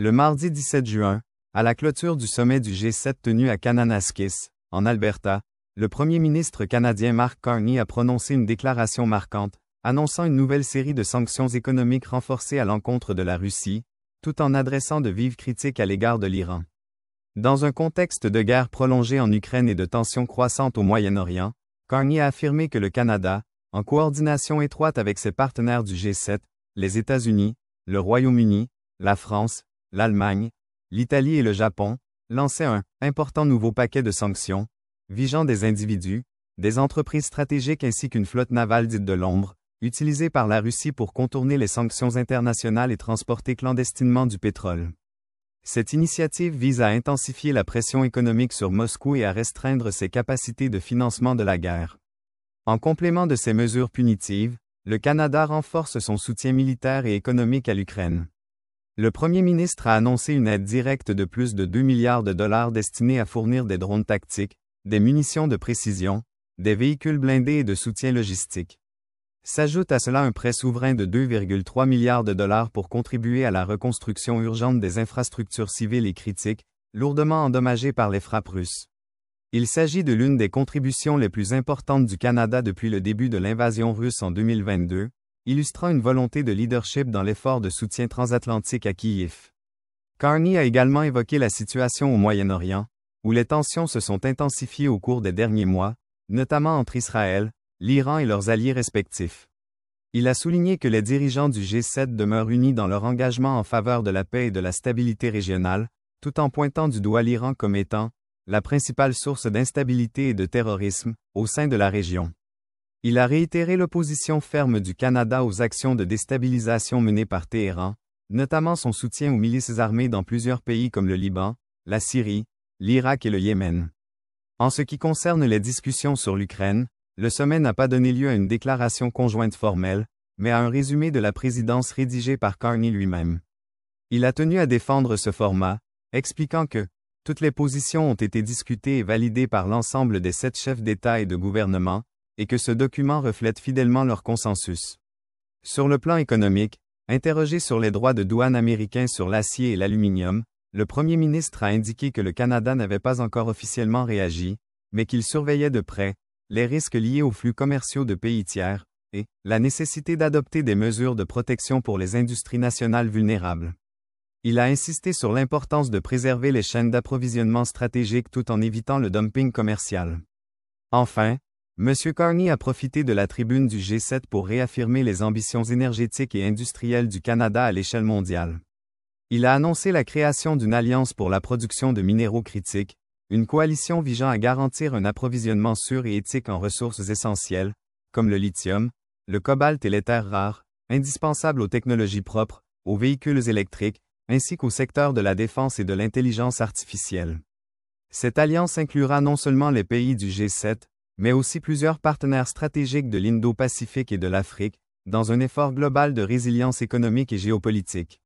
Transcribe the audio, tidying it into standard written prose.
Le mardi 17 juin, à la clôture du sommet du G7 tenu à Kananaskis, en Alberta, le premier ministre canadien Mark Carney a prononcé une déclaration marquante, annonçant une nouvelle série de sanctions économiques renforcées à l'encontre de la Russie, tout en adressant de vives critiques à l'égard de l'Iran. Dans un contexte de guerre prolongée en Ukraine et de tensions croissantes au Moyen-Orient, Carney a affirmé que le Canada, en coordination étroite avec ses partenaires du G7, les États-Unis, le Royaume-Uni, la France, l'Allemagne, l'Italie et le Japon, lançait un important nouveau paquet de sanctions, visant des individus, des entreprises stratégiques ainsi qu'une flotte navale dite de l'ombre, utilisée par la Russie pour contourner les sanctions internationales et transporter clandestinement du pétrole. Cette initiative vise à intensifier la pression économique sur Moscou et à restreindre ses capacités de financement de la guerre. En complément de ces mesures punitives, le Canada renforce son soutien militaire et économique à l'Ukraine. Le premier ministre a annoncé une aide directe de plus de 2 milliards de dollars destinée à fournir des drones tactiques, des munitions de précision, des véhicules blindés et de soutien logistique. S'ajoute à cela un prêt souverain de 2,3 milliards de dollars pour contribuer à la reconstruction urgente des infrastructures civiles et critiques, lourdement endommagées par les frappes russes. Il s'agit de l'une des contributions les plus importantes du Canada depuis le début de l'invasion russe en 2022, illustrant une volonté de leadership dans l'effort de soutien transatlantique à Kiev. Carney a également évoqué la situation au Moyen-Orient, où les tensions se sont intensifiées au cours des derniers mois, notamment entre Israël, l'Iran et leurs alliés respectifs. Il a souligné que les dirigeants du G7 demeurent unis dans leur engagement en faveur de la paix et de la stabilité régionale, tout en pointant du doigt l'Iran comme étant la principale source d'instabilité et de terrorisme au sein de la région. Il a réitéré l'opposition ferme du Canada aux actions de déstabilisation menées par Téhéran, notamment son soutien aux milices armées dans plusieurs pays comme le Liban, la Syrie, l'Irak et le Yémen. En ce qui concerne les discussions sur l'Ukraine, le sommet n'a pas donné lieu à une déclaration conjointe formelle, mais à un résumé de la présidence rédigé par Carney lui-même. Il a tenu à défendre ce format, expliquant que toutes les positions ont été discutées et validées par l'ensemble des 7 chefs d'État et de gouvernement, et que ce document reflète fidèlement leur consensus. Sur le plan économique, interrogé sur les droits de douane américains sur l'acier et l'aluminium, le premier ministre a indiqué que le Canada n'avait pas encore officiellement réagi, mais qu'il surveillait de près les risques liés aux flux commerciaux de pays tiers, et la nécessité d'adopter des mesures de protection pour les industries nationales vulnérables. Il a insisté sur l'importance de préserver les chaînes d'approvisionnement stratégiques tout en évitant le dumping commercial. Enfin, M. Carney a profité de la tribune du G7 pour réaffirmer les ambitions énergétiques et industrielles du Canada à l'échelle mondiale. Il a annoncé la création d'une alliance pour la production de minéraux critiques, une coalition visant à garantir un approvisionnement sûr et éthique en ressources essentielles, comme le lithium, le cobalt et les terres rares, indispensables aux technologies propres, aux véhicules électriques, ainsi qu'au secteur de la défense et de l'intelligence artificielle. Cette alliance inclura non seulement les pays du G7, mais aussi plusieurs partenaires stratégiques de l'Indo-Pacifique et de l'Afrique, dans un effort global de résilience économique et géopolitique.